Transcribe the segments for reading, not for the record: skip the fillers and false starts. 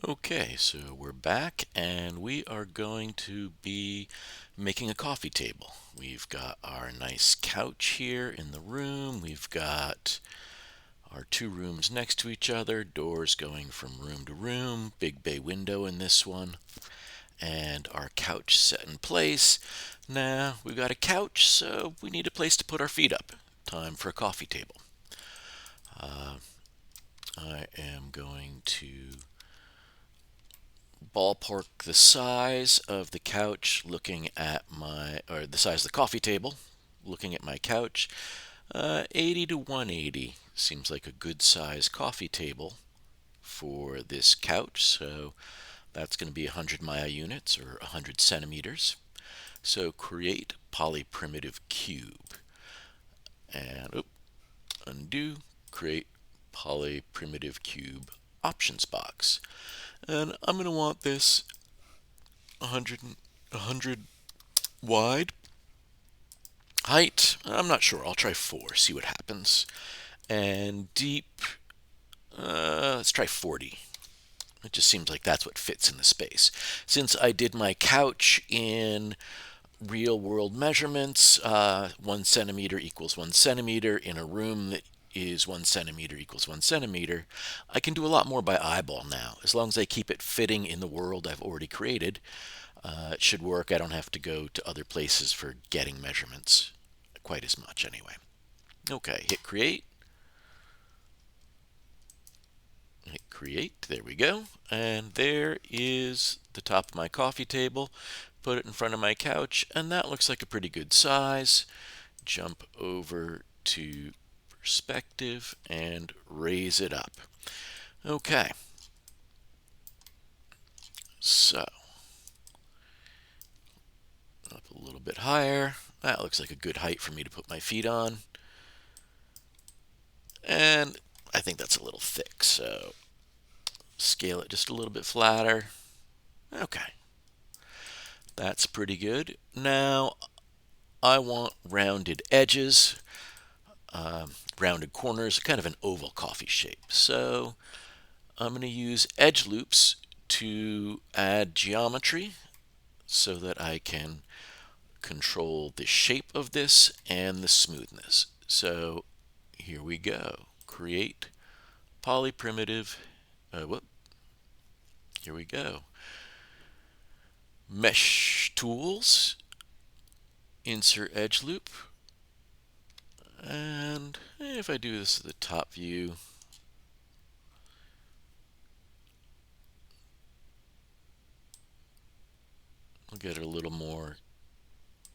Okay, so we're back and we are going to be making a coffee table. We've got our nice couch here in the room. We've got our two rooms next to each other, doors going from room to room, big bay window in this one, and our couch set in place. Now we've got a couch, so we need a place to put our feet up. Time for a coffee table. I am going to ballpark the size of the couch looking at or the size of the coffee table looking at my couch. 80 to 180 seems like a good size coffee table for this couch. So that's going to be 100 Maya units or 100 centimeters. So create polyprimitive cube and undo, create polyprimitive cube options box. And I'm going to want this 100 wide. Height, I'm not sure. I'll try 4, see what happens. And deep, let's try 40. It just seems like that's what fits in the space. Since I did my couch in real world measurements, 1 centimeter equals 1 centimeter in a room that is 1 centimeter equals 1 centimeter, I can do a lot more by eyeball now. As long as I keep it fitting in the world I've already created, it should work. I don't have to go to other places for getting measurements quite as much anyway. Okay, hit create. Hit create, there we go. And there is the top of my coffee table. Put it in front of my couch, and that looks like a pretty good size. Jump over to perspective and raise it up. Okay, so up a little bit higher. That looks like a good height for me to put my feet on. And I think that's a little thick, so scale it just a little bit flatter. Okay, that's pretty good. Now I want rounded edges, rounded corners, kind of an oval coffee shape. So I'm going to use edge loops to add geometry so that I can control the shape of this and the smoothness. So here we go. Create polyprimitive. Here we go. Mesh tools. Insert edge loop. And if I do this at the top view, I'll get it a little more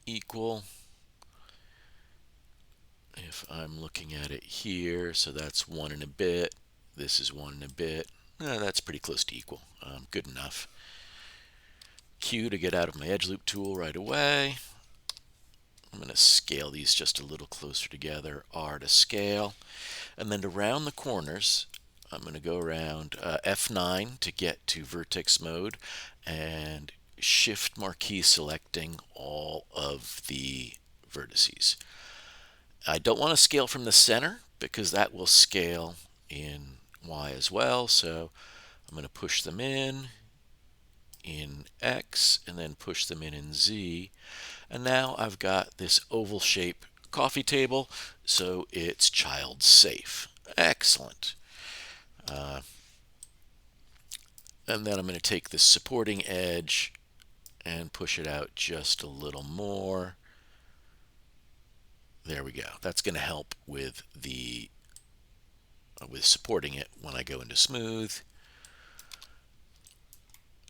equal. If I'm looking at it here, so that's 1 and a bit. This is 1 and a bit. That's pretty close to equal. Good enough. Q to get out of my edge loop tool right away. I'm going to scale these just a little closer together. R to scale. And then to round the corners, I'm going to go around F9 to get to vertex mode and shift marquee selecting all of the vertices. I don't want to scale from the center because that will scale in Y as well. So I'm going to push them in X and then push them in Z. And now I've got this oval shape coffee table, so it's child safe. Excellent. And then I'm going to take this supporting edge and push it out just a little more. There we go. That's going to help with supporting it when I go into smooth.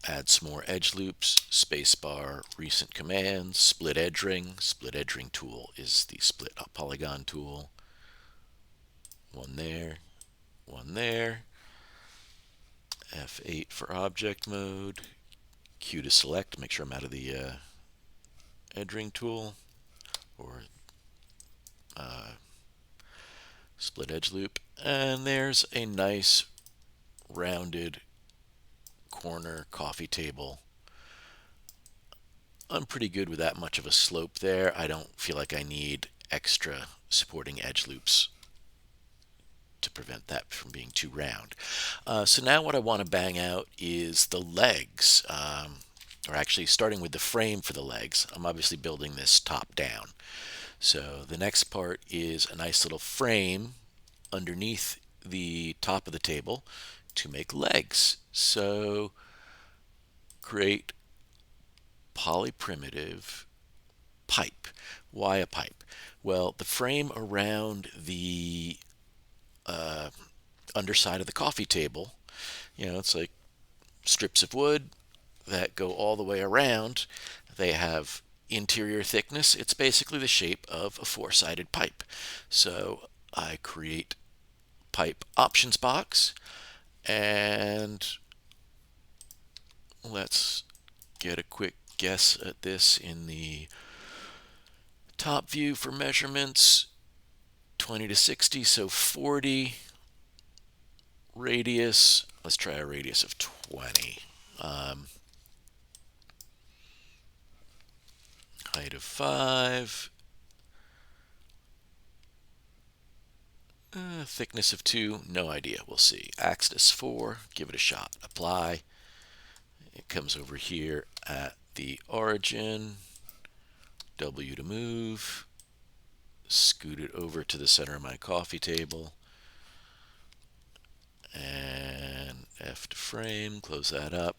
Add some more edge loops, spacebar, recent commands, split edge ring. Split edge ring tool is the split polygon tool. One there, one there. F8 for object mode. Q to select, make sure I'm out of the edge ring tool or split edge loop. And there's a nice rounded corner coffee table. I'm pretty good with that much of a slope there. I don't feel like I need extra supporting edge loops to prevent that from being too round. So now what I want to bang out is the legs, or actually starting with the frame for the legs. I'm obviously building this top down. So the next part is a nice little frame underneath the top of the table to make legs. So create polyprimitive pipe. Why a pipe? Well, the frame around the underside of the coffee table, it's like strips of wood that go all the way around. They have interior thickness. It's basically the shape of a four-sided pipe. So I create pipe options box, and let's get a quick guess at this in the top view for measurements. 20 to 60, so 40 radius. Let's try a radius of 20. Height of 5. Thickness of 2, no idea. We'll see. Axis 4, give it a shot. Apply. It comes over here at the origin. W to move. Scoot it over to the center of my coffee table. And F to frame, close that up.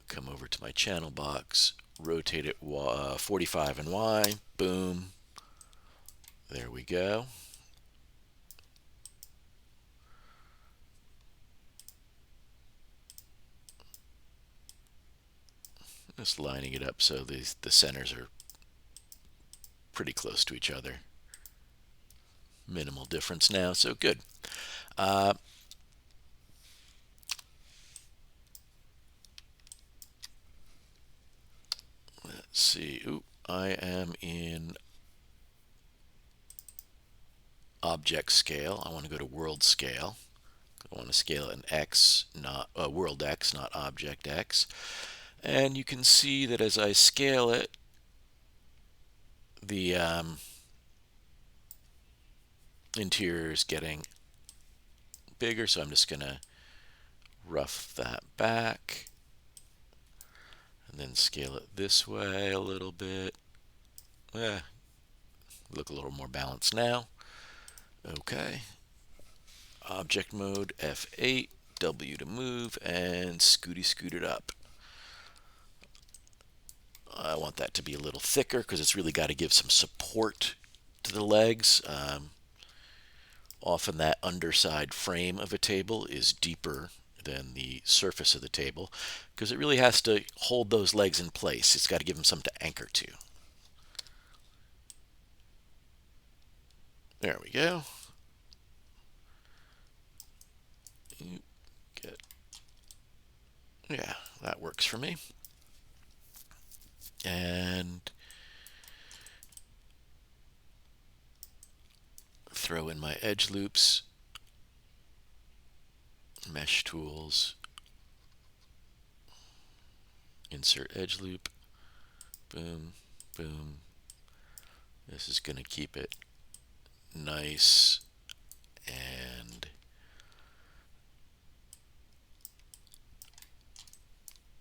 Come over to my channel box. Rotate it 45 and Y. Boom. There we go. Just lining it up so the centers are pretty close to each other. Minimal difference now, so good. Let's see. Oop, I am in object scale. I want to go to world scale. I want to scale it in X, not world X, not object X. And you can see that as I scale it, the interior is getting bigger, so I'm just going to rough that back and then scale it this way a little bit. Look a little more balanced now. Okay. Object mode, F8, W to move, and scoot it up. I want that to be a little thicker because it's really got to give some support to the legs. Often that underside frame of a table is deeper than the surface of the table because it really has to hold those legs in place. It's got to give them something to anchor to. There we go. Yeah, that works for me. And throw in my edge loops, mesh tools, insert edge loop, boom, boom. This is going to keep it nice and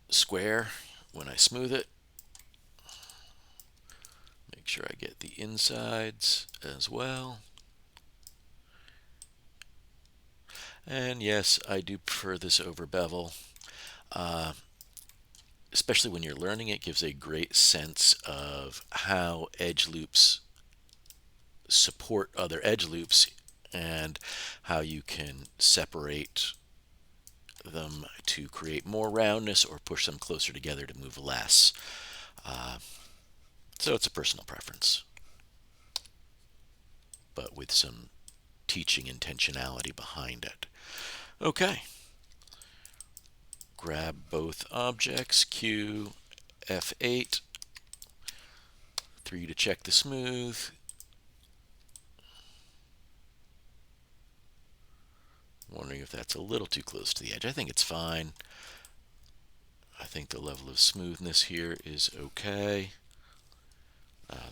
square when I smooth it. Make sure I get the insides as well. And yes, I do prefer this over bevel. Especially when you're learning, it gives a great sense of how edge loops support other edge loops and how you can separate them to create more roundness or push them closer together to move less. So it's a personal preference, but with some teaching intentionality behind it. Okay. Grab both objects, Q, F8, 3 to check the smooth. Wondering if that's a little too close to the edge. I think it's fine. I think the level of smoothness here is okay.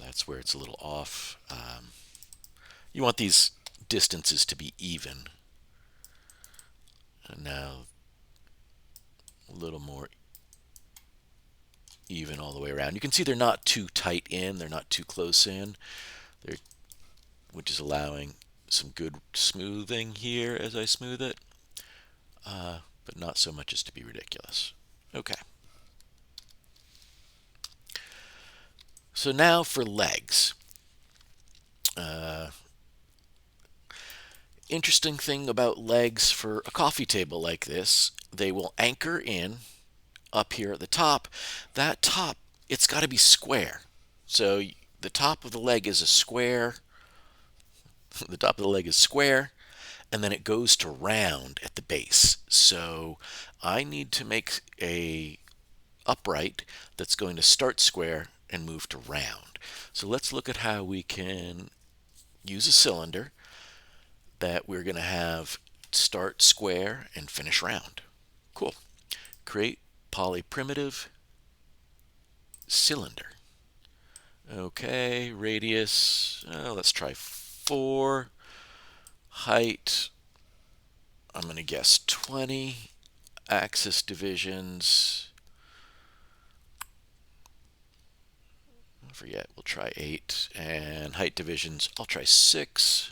That's where it's a little off. You want these distances to be even. And now a little more even all the way around. You can see they're not too tight in, they're not too close in, they're, which is allowing some good smoothing here as I smooth it, but not so much as to be ridiculous. Okay. So now for legs. Interesting thing about legs for a coffee table like this, they will anchor in up here at the top. That top, it's got to be square. So the top of the leg is a square. The top of the leg is square, and then it goes to round at the base. So I need to make a upright that's going to start square and move to round. So let's look at how we can use a cylinder that we're going to have start square and finish round. Cool. Create polyprimitive cylinder. Okay, radius, let's try 4. Height, I'm going to guess 20. Axis divisions, I forget, we'll try 8. And height divisions, I'll try 6.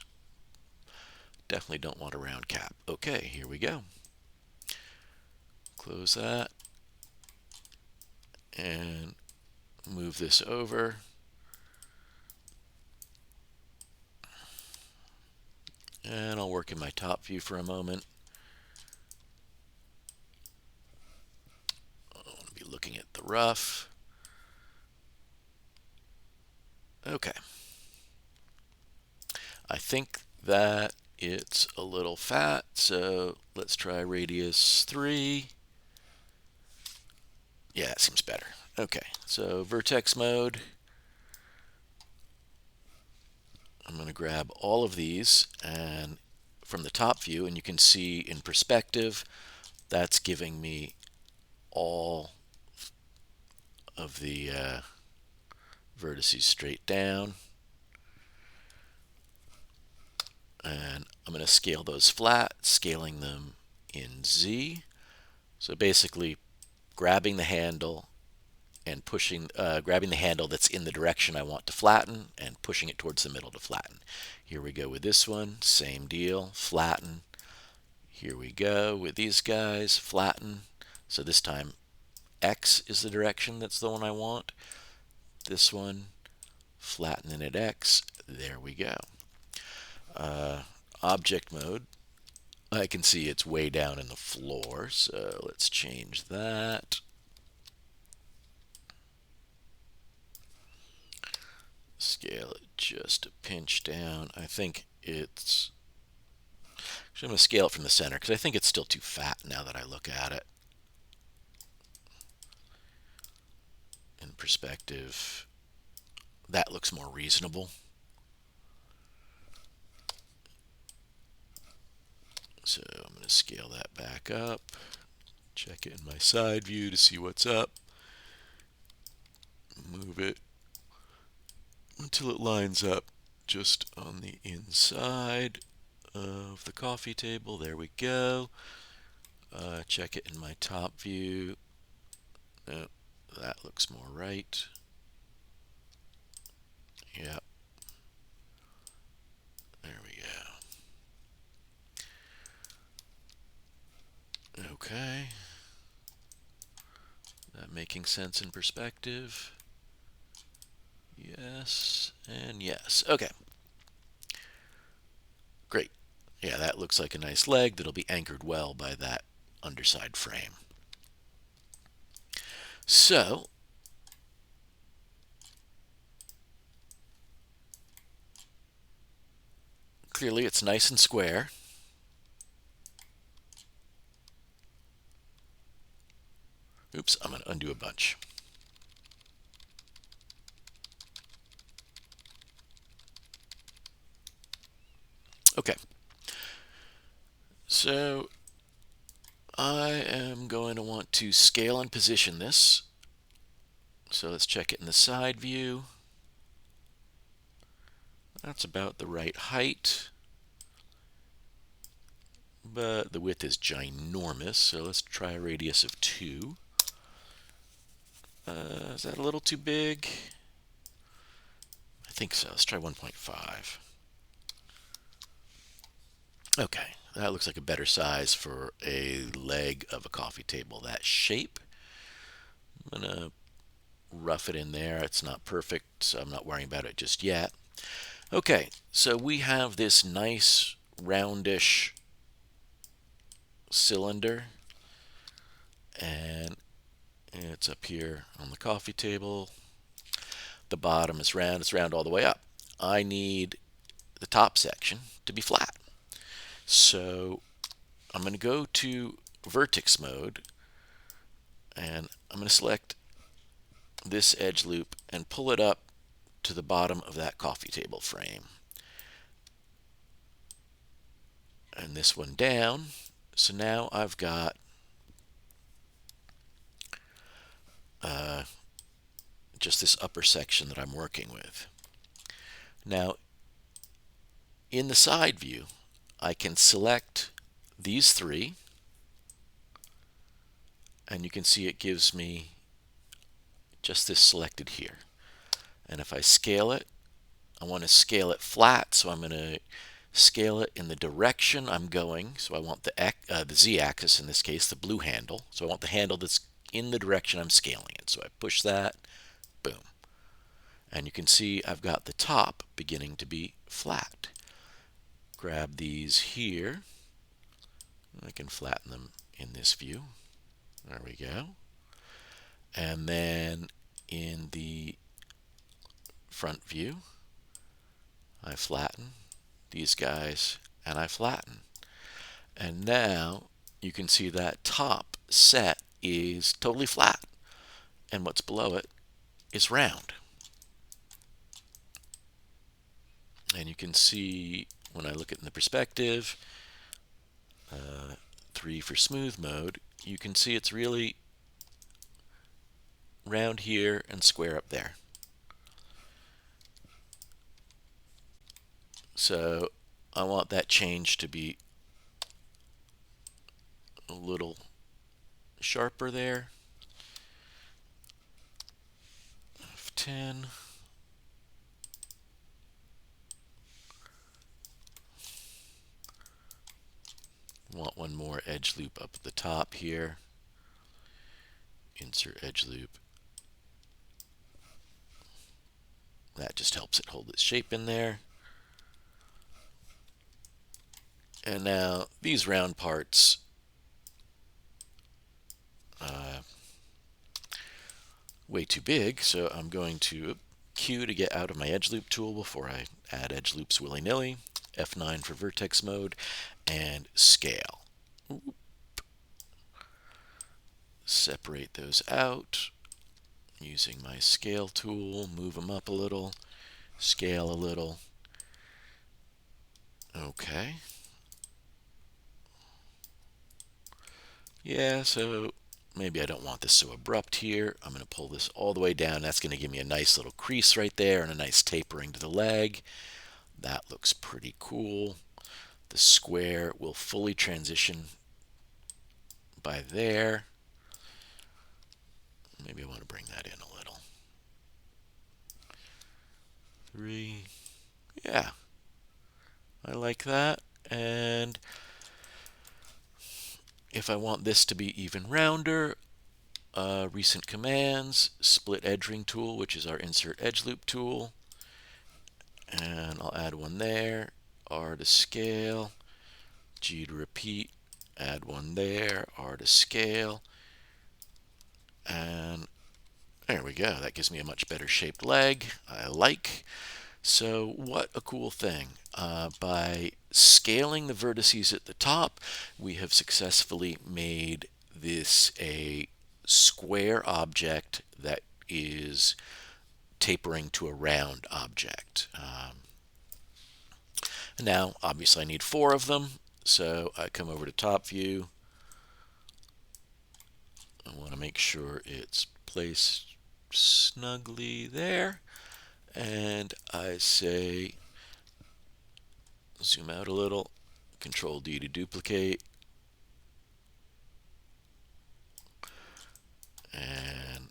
Definitely don't want a round cap. Okay, here we go. Close that. And move this over. And I'll work in my top view for a moment. I want to be looking at the rough. Okay. I think that it's a little fat, so let's try radius 3. Yeah, it seems better. Okay, so vertex mode. I'm going to grab all of these and from the top view, and you can see in perspective, that's giving me all of the vertices straight down. And I'm going to scale those flat, scaling them in Z. So basically grabbing the handle and pushing, grabbing the handle that's in the direction I want to flatten and pushing it towards the middle to flatten. Here we go with this one, same deal, flatten. Here we go with these guys, flatten. So this time X is the direction, that's the one I want. This one, flatten it at X, there we go. Object mode, I can see it's way down in the floor, so let's change that. Scale it just a pinch down. I think it's, actually I'm going to scale it from the center because I think it's still too fat now that I look at it. In perspective, that looks more reasonable. So I'm going to scale that back up. Check it in my side view to see what's up. Move it until it lines up just on the inside of the coffee table. There we go. Check it in my top view. No, that looks more right. Yep. There we go. Okay. That making sense in perspective. Yes, and yes. Okay. Great. Yeah, that looks like a nice leg that'll be anchored well by that underside frame. So, clearly it's nice and square. Oops, I'm going to undo a bunch. Okay. So I am going to want to scale and position this. So let's check it in the side view. That's about the right height. but the width is ginormous, so let's try a radius of 2. Is that a little too big? I think so. Let's try 1.5. Okay, that looks like a better size for a leg of a coffee table. That shape. I'm going to rough it in there. It's not perfect, so I'm not worrying about it just yet. Okay, so we have this nice roundish cylinder, and it's up here on the coffee table. The bottom is round. It's round all the way up. I need the top section to be flat. So I'm going to go to vertex mode, and I'm going to select this edge loop and pull it up to the bottom of that coffee table frame. And this one down. So now I've got just this upper section that I'm working with. Now, in the side view, I can select these three, and you can see it gives me just this selected here. And if I scale it, I want to scale it flat, so I'm going to scale it in the direction I'm going. So I want the z-axis, in this case, the blue handle. So I want the handle that's in the direction I'm scaling it. So I push that, boom. And you can see I've got the top beginning to be flat. Grab these here. I can flatten them in this view. There we go. And then in the front view, I flatten these guys and I flatten. And now you can see that top set is totally flat, and what's below it is round. And you can see when I look at it in the perspective, 3 for smooth mode, you can see it's really round here and square up there. So I want that change to be a little sharper there. F10. Want one more edge loop up at the top here. Insert edge loop. That just helps it hold its shape in there. And now these round parts, way too big, so I'm going to Q to get out of my edge loop tool before I add edge loops willy-nilly. F9 for vertex mode, and scale. Oop. Separate those out using my scale tool, move them up a little, scale a little. Okay. Yeah, so maybe I don't want this so abrupt here. I'm going to pull this all the way down. That's going to give me a nice little crease right there and a nice tapering to the leg. That looks pretty cool. The square will fully transition by there. Maybe I want to bring that in a little. 3. Yeah, I like that. And if I want this to be even rounder, recent commands, split edge ring tool, which is our insert edge loop tool. And I'll add one there. R to scale. G to repeat. Add one there. R to scale. And there we go. That gives me a much better shaped leg. I like. So what a cool thing. By scaling the vertices at the top, we have successfully made this a square object that is tapering to a round object. Now, obviously, I need 4 of them. So I come over to top view. I want to make sure it's placed snugly there. And I say, zoom out a little, Control D to duplicate. And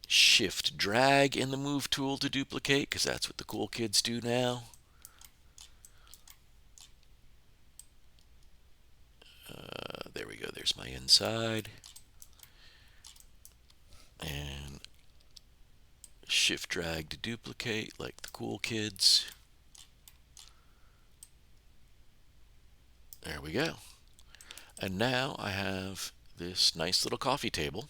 Shift drag in the move tool to duplicate, because that's what the cool kids do now. There we go, there's my inside. And shift drag to duplicate like the cool kids. There we go. And now I have this nice little coffee table.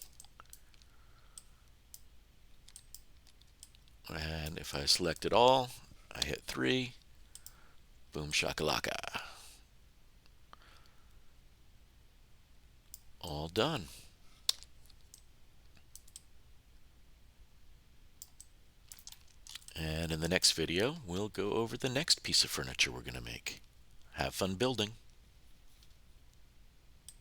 And if I select it all, I hit 3, boom shakalaka. All done. And in the next video, we'll go over the next piece of furniture we're going to make. Have fun building.